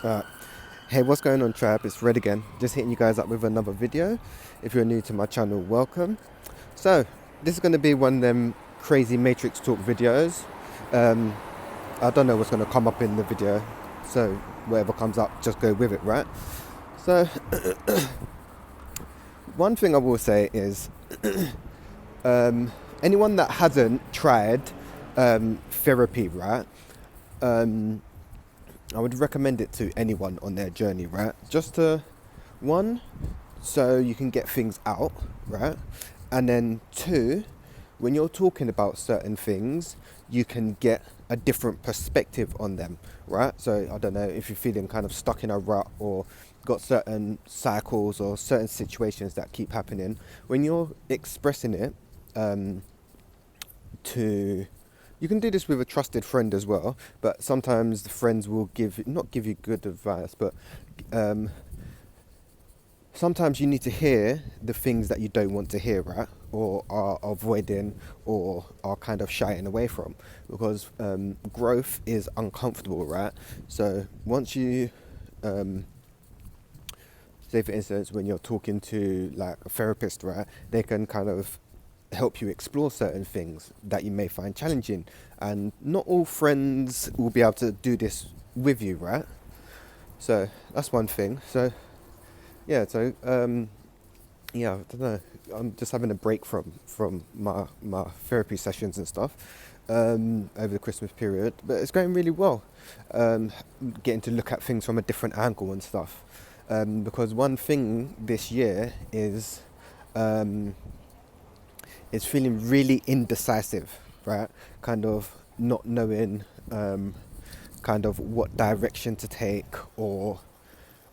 Alright. Hey, what's going on, tribe? It's Red again. Just hitting you guys up with another video. If you're new to my channel, welcome. So, this is going to be one of them crazy Matrix Talk videos. I don't know what's going to come up in the video, so whatever comes up, just go with it, right? So, one thing I will say is, anyone that hasn't tried therapy, right? I would recommend it to anyone on their journey, right? Just to, one, so you can get things out, right? And then two, when you're talking about certain things, you can get a different perspective on them, right? So I don't know if you're feeling kind of stuck in a rut or got certain cycles or certain situations that keep happening. When you're expressing it to, you can do this with a trusted friend as well, but sometimes the friends will not give you good advice, but sometimes you need to hear the things that you don't want to hear, right? Or are avoiding or are kind of shying away from, because growth is uncomfortable, right? So once you, say for instance, when you're talking to like a therapist, right, they can kind of help you explore certain things that you may find challenging, and not all friends will be able to do this with you, right? So that's one thing. So yeah, yeah, I don't know, I'm just having a break from my therapy sessions and stuff over the Christmas period, but it's going really well. Getting to look at things from a different angle and stuff, because one thing this year is feeling really indecisive, right? Kind of not knowing kind of what direction to take or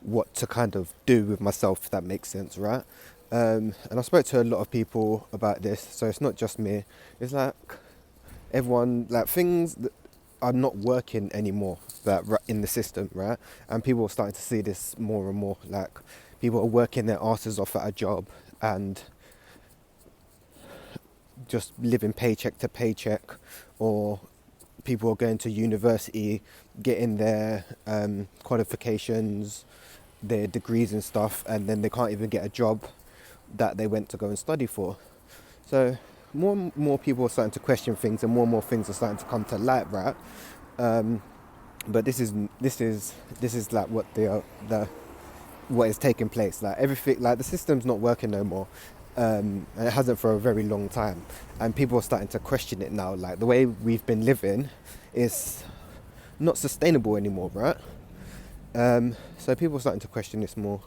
what to kind of do with myself, if that makes sense, right? And I spoke to a lot of people about this, so it's not just me. It's like everyone, like things that are not working anymore, like in the system, right? And people are starting to see this more and more. Like people are working their asses off at a job and just living paycheck to paycheck, or people are going to university, getting their qualifications, their degrees and stuff, and then they can't even get a job that they went to go and study for. So more and more people are starting to question things, and more things are starting to come to light, right? But this is like what what is taking place. Like everything, like the system's not working no more. And it hasn't for a very long time, and people are starting to question it now. Like the way we've been living is not sustainable anymore, right? So people are starting to question this more.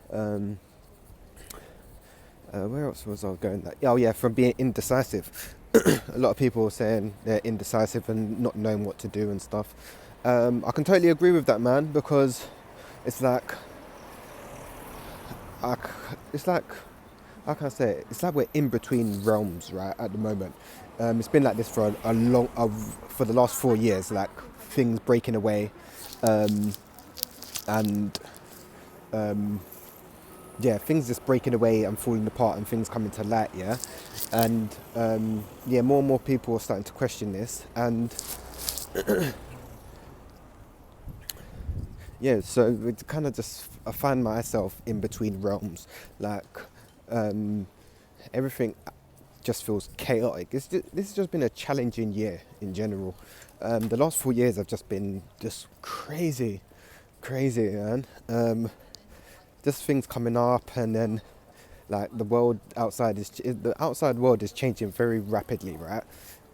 Where else was I going? Oh yeah, from being indecisive. A lot of people are saying they're indecisive and not knowing what to do and stuff. I can totally agree with that, man, because it's like, it's like, how can I say it? It's like we're in between realms, right, at the moment. It's been like this for for the last 4 years, like things breaking away, and yeah, things just breaking away and falling apart, and things coming to light, yeah. And yeah, more and more people are starting to question this, and yeah, so it kind of just, I find myself in between realms, like everything just feels chaotic. This has just been a challenging year in general. The last 4 years have just been just crazy, man. Just things coming up, and then like the outside world is changing very rapidly, right?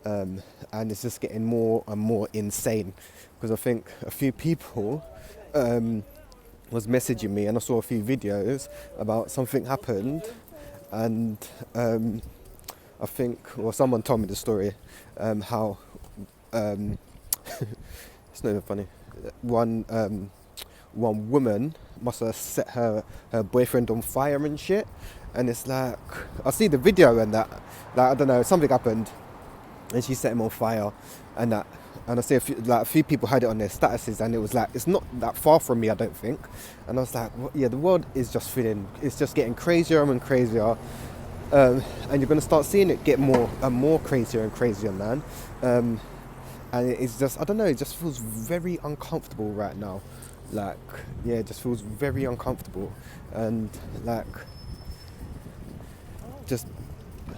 And it's just getting more and more insane, because I think a few people was messaging me, and I saw a few videos about something happened, and I think, well, someone told me the story, how it's not even funny. One woman must have set her boyfriend on fire and shit, and it's like, I see the video and that, like, I don't know, something happened, and she set him on fire, and that, and I see a few people had it on their statuses, and it was like, it's not that far from me, I don't think. And I was like, well, yeah, the world is just it's just getting crazier and crazier, and you're going to start seeing it get more and more crazier and crazier, man. And it's just, I don't know, it just feels very uncomfortable right now. Like, yeah, it just feels very uncomfortable, and like, just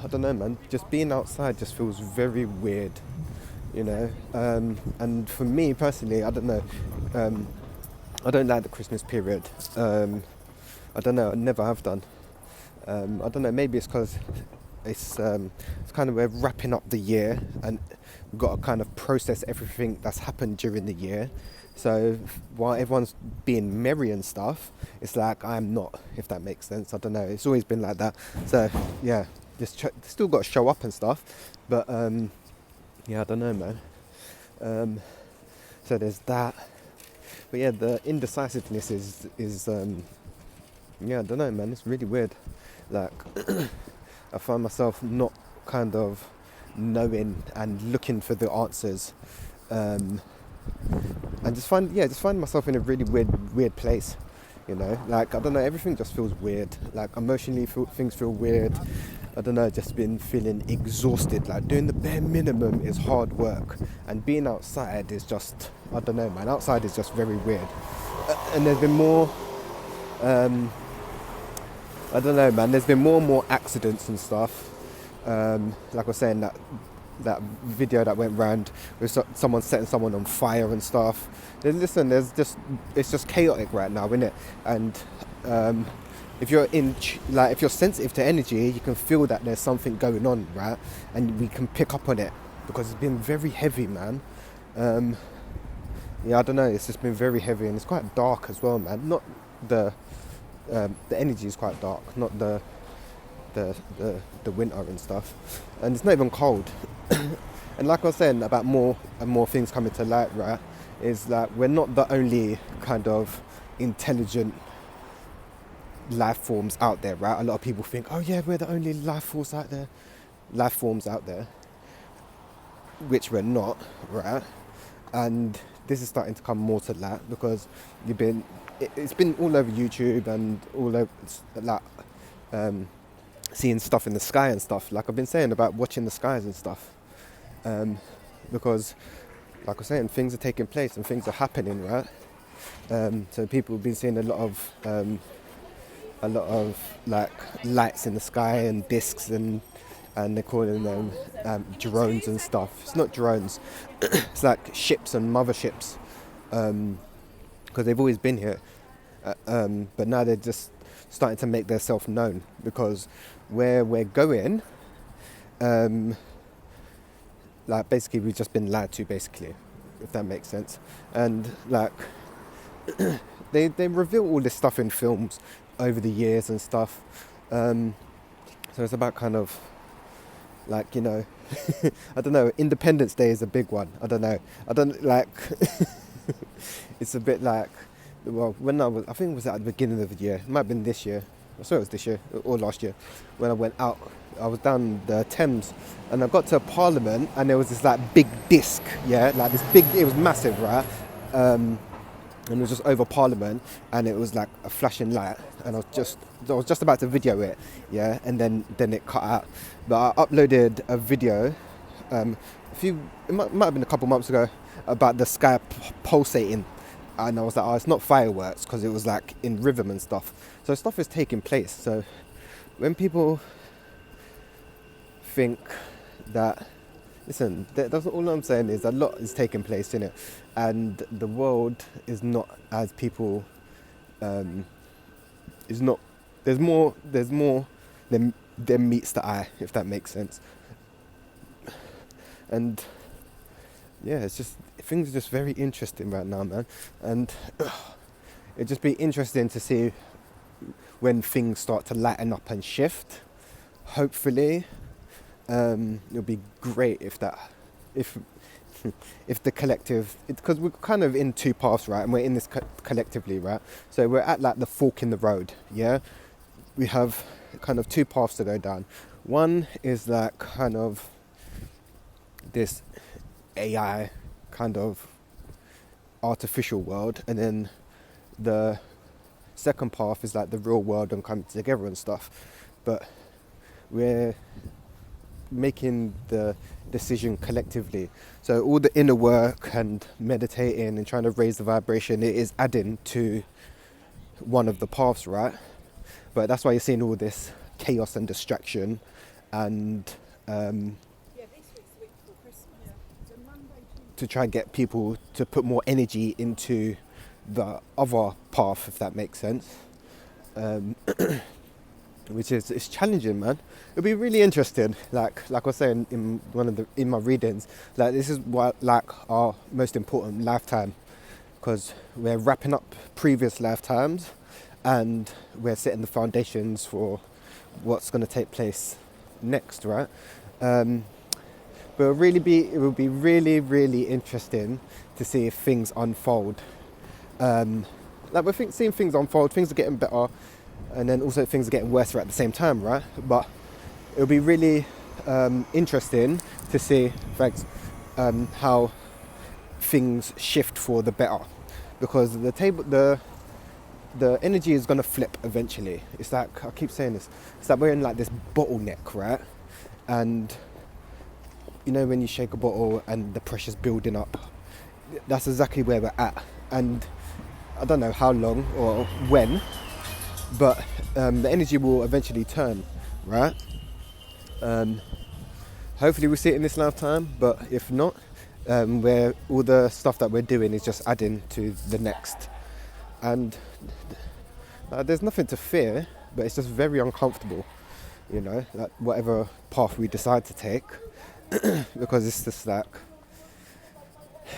I don't know, man. Just being outside just feels very weird, you know. And for me personally, I don't know. Um, I don't like the Christmas period. I don't know. I never have done. I don't know. Maybe it's because it's kind of we're wrapping up the year, and we've got to kind of process everything that's happened during the year. So while everyone's being merry and stuff, it's like I'm not, if that makes sense. I don't know. It's always been like that. So yeah, still got to show up and stuff, but yeah, I don't know, man. So there's that. But yeah, the indecisiveness is yeah, I don't know, man. It's really weird. Like I find myself not kind of knowing and looking for the answers, and just find myself in a really weird place. You know, like I don't know, everything just feels weird. Like emotionally, things feel weird. I don't know, just been feeling exhausted. Like doing the bare minimum is hard work, and being outside is just, I don't know, man. Outside is just very weird. And there's been more. I don't know, man. There's been more and more accidents and stuff. Like I was saying, that video that went round with someone setting someone on fire and stuff. It's just chaotic right now, isn't it? And if you're if you're sensitive to energy, you can feel that there's something going on, right? And we can pick up on it because it's been very heavy, man. Yeah, I don't know. It's just been very heavy, and it's quite dark as well, man. Not the energy is quite dark, not the winter and stuff, and it's not even cold. And like I was saying about more and more things coming to light, right? Is that we're not the only kind of intelligent life forms out there, right? A lot of people think, oh yeah, we're the only life forms out there, which we're not, right? And this is starting to come more to light because it's been all over YouTube and all over like seeing stuff in the sky and stuff. Like I've been saying about watching the skies and stuff, because like I was saying, things are taking place and things are happening, right? So people have been seeing a lot of like lights in the sky and discs, and they're calling them drones and stuff. It's not drones. It's like ships and motherships, because they've always been here, but now they're just starting to make themselves known, because where we're going, like basically we've just been lied to, basically, if that makes sense. And like they reveal all this stuff in films over the years and stuff, so it's about kind of like, you know, I don't know, Independence Day is a big one. I don't like it's a bit like, well, I think it was at the beginning of the year, it might have been this year, I swear it was this year or last year, when I went out. I was down the Thames, and I got to Parliament, and there was this like big disc, yeah, like this big, it was massive, right? And it was just over Parliament, and it was like a flashing light, and I was just about to video it, yeah, and then it cut out. But I uploaded a video, it might have been a couple months ago, about the sky pulsating, and I was like, oh, it's not fireworks, because it was like in rhythm and stuff. So stuff is taking place. So when people think that, listen, that's all I'm saying is a lot is taking place in it, and the world is not as people is not. There's more than meets the eye, if that makes sense. And yeah, it's just, things are just very interesting right now, man. And it'd just be interesting to see when things start to lighten up and shift. Hopefully, it'll be great if the collective, because we're kind of in two paths, right? And we're in this collectively, right? So we're at like the fork in the road, yeah? We have kind of two paths to go down. One is like kind of this AI kind of artificial world, and then the second path is like the real world and coming together and stuff. But we're making the decision collectively. So all the inner work and meditating and trying to raise the vibration, it is adding to one of the paths, right? But that's why you're seeing all this chaos and distraction, and to try and get people to put more energy into the other path, if that makes sense. Which is, it's challenging, man. It'll be really interesting. Like I was saying in my readings, like this is what like our most important lifetime, because we're wrapping up previous lifetimes, and we're setting the foundations for what's going to take place next, right? But it will be really, really interesting to see if things unfold. Like we're seeing things unfold, things are getting better, and then also things are getting worse at the same time, right? But it'll be really interesting to see, in fact, how things shift for the better, because the energy is going to flip eventually. It's like, I keep saying this, it's like we're in like this bottleneck, right? And you know when you shake a bottle and the pressure's building up, that's exactly where we're at. And I don't know how long or when, but the energy will eventually turn, right? Hopefully we'll see it in this lifetime, but if not, where all the stuff that we're doing is just adding to the next. And there's nothing to fear, but it's just very uncomfortable, you know, like whatever path we decide to take, because it's just like,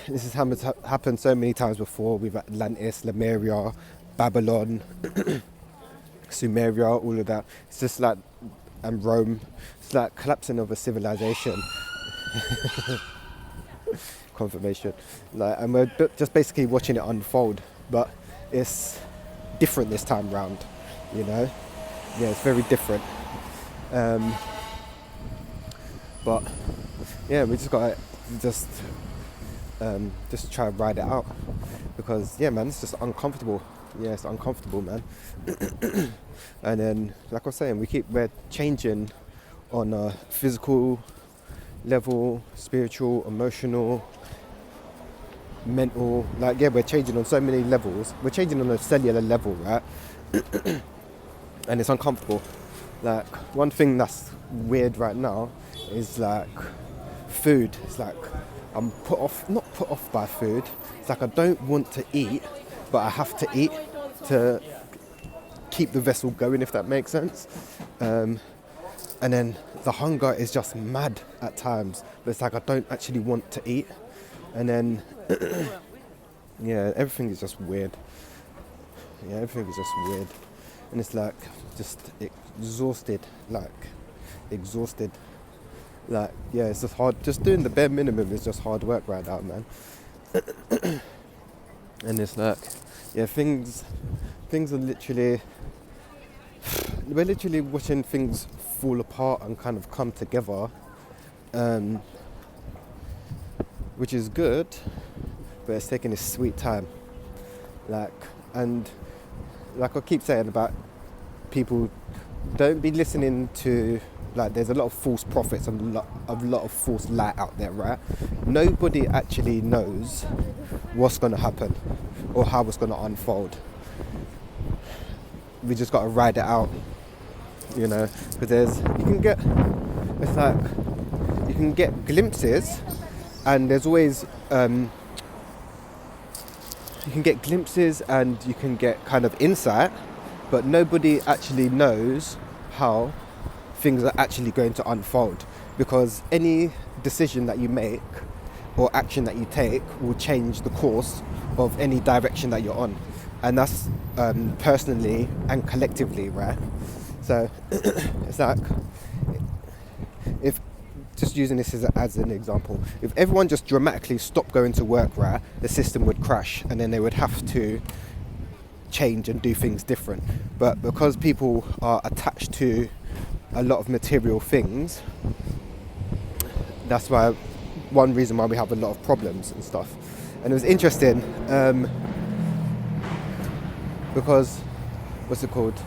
this has happened so many times before with Atlantis, Lemuria, Babylon, Sumeria, all of that. It's just like, and Rome, it's like collapsing of a civilization. Confirmation. Like, and we're just basically watching it unfold, but it's different this time round, you know? Yeah, it's very different. But yeah, we just gotta just try to ride it out, because yeah, man, it's just uncomfortable. Yeah, it's uncomfortable, man. And then, like I was saying, we're changing on a physical level, spiritual, emotional, mental. Like, yeah, we're changing on so many levels. We're changing on a cellular level, right? And it's uncomfortable. Like, one thing that's weird right now is like food. It's like I'm not put off by food. It's like I don't want to eat, but I have to eat to keep the vessel going, if that makes sense. And then the hunger is just mad at times, but it's like I don't actually want to eat. And then yeah, everything is just weird. Yeah, everything is just weird. And it's like just exhausted. Like, yeah, it's just hard. Just doing the bare minimum is just hard work right now, man. And it's like, yeah, things are literally, we're literally watching things fall apart and kind of come together, which is good, but it's taking its sweet time. Like, and like I keep saying about people, don't be listening to, like, there's a lot of false prophets and a lot of false light out there, right? Nobody actually knows what's going to happen or how it's going to unfold. We just got to ride it out, you know, because you can get glimpses, and there's always, you can get glimpses and you can get kind of insight, but nobody actually knows how things are actually going to unfold, because any decision that you make or action that you take will change the course of any direction that you're on, and that's personally and collectively, right? So it's like, if just using this as an example, if everyone just dramatically stopped going to work, right, the system would crash, and then they would have to change and do things different. But because people are attached to a lot of material things, that's why one reason why we have a lot of problems and stuff. And it was interesting because what's it called?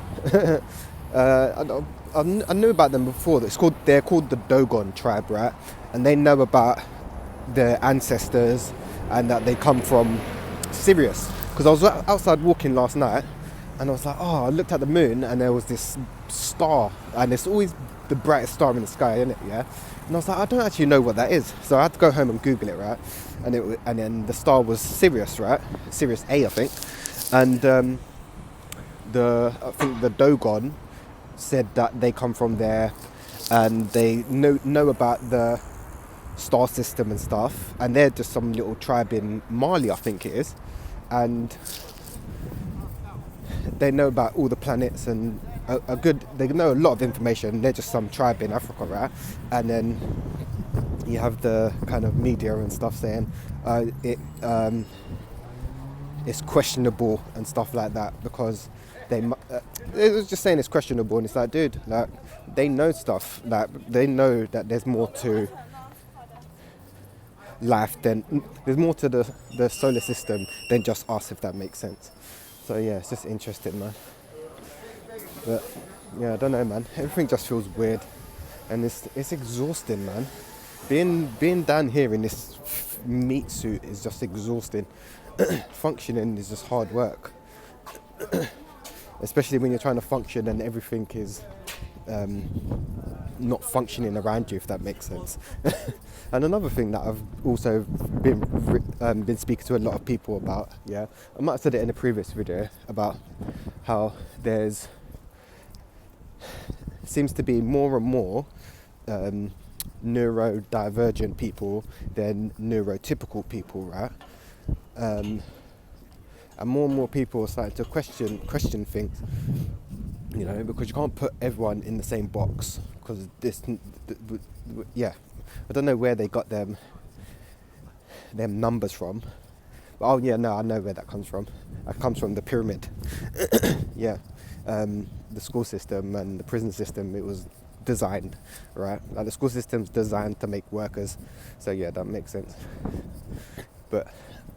I knew about them before. They're called the Dogon tribe, right? And they know about their ancestors and that they come from Sirius. Because I was outside walking last night, and I was like, oh, I looked at the moon, and there was this star, and it's always the brightest star in the sky, isn't it? Yeah. And I was like, I don't actually know what that is, so I had to go home and Google it, right? And then the star was Sirius, right? Sirius A, I think. And I think the Dogon said that they come from there, and they know about the star system and stuff, and they're just some little tribe in Mali, I think it is, and they know about all the planets and they know a lot of information. They're just some tribe in Africa, right? And then you have the kind of media and stuff saying it's questionable and stuff like that, because it was just saying it's questionable, and it's like, dude, like, they know stuff, like they know that there's more to life there's more to the solar system than just us, if that makes sense. So yeah, it's just interesting, man. But yeah, I don't know, man. Everything just feels weird, and it's exhausting, man. Being down here in this meat suit is just exhausting. Functioning is just hard work, especially when you're trying to function and everything is not functioning around you, if that makes sense. And another thing that I've also been speaking to a lot of people about, yeah, I might have said it in a previous video, about how seems to be more and more neurodivergent people than neurotypical people, right? And more and more people are starting to question things, you know, because you can't put everyone in the same box, because yeah, I don't know where they got them numbers from. But, oh yeah, no, I know where that comes from. It comes from the pyramid. Yeah, the school system and the prison system, it was designed, right? Like, the school system's designed to make workers, so yeah, that makes sense. But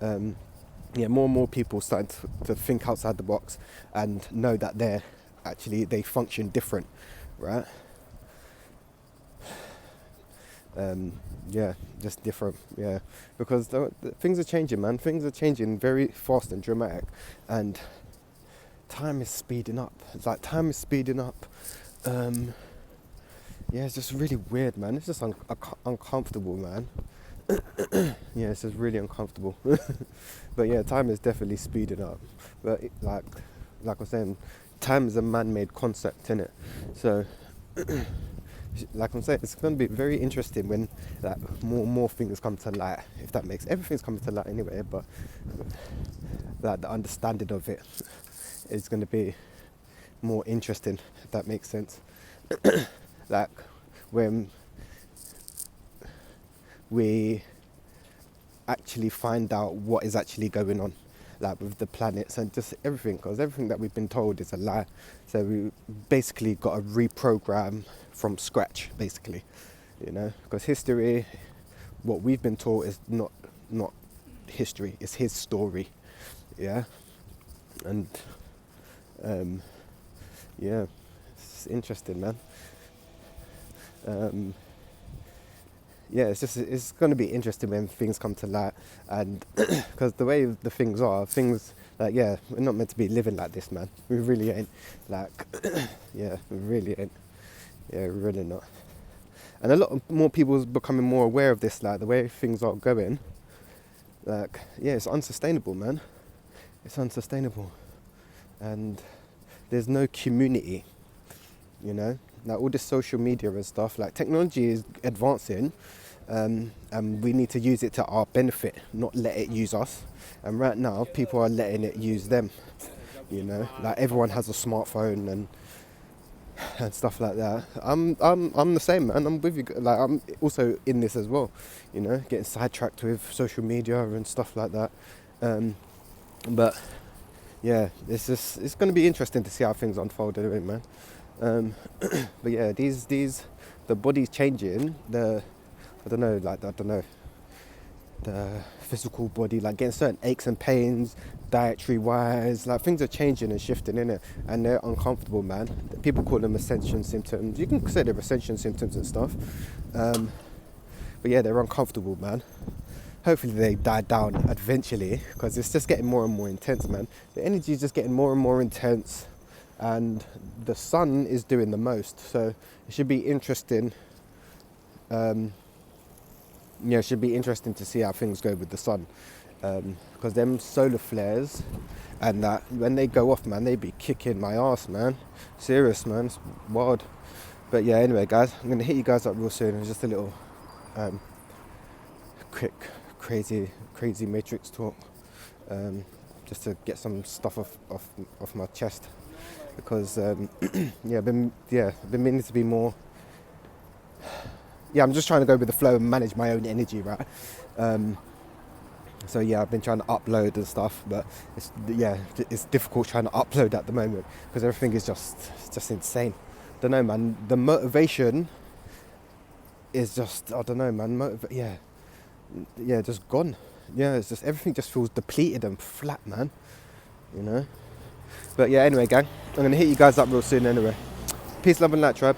yeah, more and more people starting to think outside the box and know that they function different, right? Yeah, just different, yeah, because the things are changing, man. Things are changing very fast and dramatic, and time is speeding up. It's like time is speeding up. Yeah, it's just really weird, man. It's just uncomfortable, man. Yeah, it's just really uncomfortable. But yeah, time is definitely speeding up. But like I was saying, time is a man-made concept, innit? So like I'm saying, it's going to be very interesting when like more and more things come to light, if that makes everything's coming to light anyway, but like the understanding of it is going to be more interesting, if that makes sense. Like when we actually find out what is actually going on, like with the planets and just everything, because everything that we've been told is a lie. So we basically got to reprogram from scratch, basically, you know, because history, what we've been taught, is not history, it's his story, yeah. And yeah, it's interesting, man. Yeah, it's going to be interesting when things come to light, and because the way the things are, things like, yeah, we're not meant to be living like this, man. We really ain't. Like, yeah, we really ain't. Yeah, we're really not. And a lot more people is becoming more aware of this, like the way things are going. Like, yeah, it's unsustainable, man. It's unsustainable, and there's no community, you know. Like all this social media and stuff, like technology is advancing, and we need to use it to our benefit, not let it use us. And right now, people are letting it use them, you know. Like everyone has a smartphone and stuff like that. I'm the same, man. I'm with you. Like I'm also in this as well, you know, getting sidetracked with social media and stuff like that. But yeah, it's going to be interesting to see how things unfold anyway, man. But yeah, the body's changing. I don't know. the physical body, like getting certain aches and pains, dietary wise, like things are changing and shifting, innit? And they're uncomfortable, man. People call them ascension symptoms. You can say they're ascension symptoms and stuff. But yeah, they're uncomfortable, man. Hopefully they die down eventually, because it's just getting more and more intense, man. The energy is just getting more and more intense, and the sun is doing the most. So it should be interesting. It should be interesting to see how things go with the sun, because them solar flares and that, when they go off, man, they be kicking my ass, man. Serious, man. It's wild. But yeah, anyway, guys, I'm gonna hit you guys up real soon. It's just a little quick, crazy matrix talk, just to get some stuff off my chest, because I've been meaning to be more. I'm just trying to go with the flow and manage my own energy, right? So yeah, I've been trying to upload and stuff, but it's difficult trying to upload at the moment because everything is just insane. Don't know, man. The motivation is just, I don't know, man. Just gone. Yeah, it's just, everything just feels depleted and flat, man. You know. But yeah, anyway, gang, I'm gonna hit you guys up real soon. Anyway, peace, love, and light, tribe.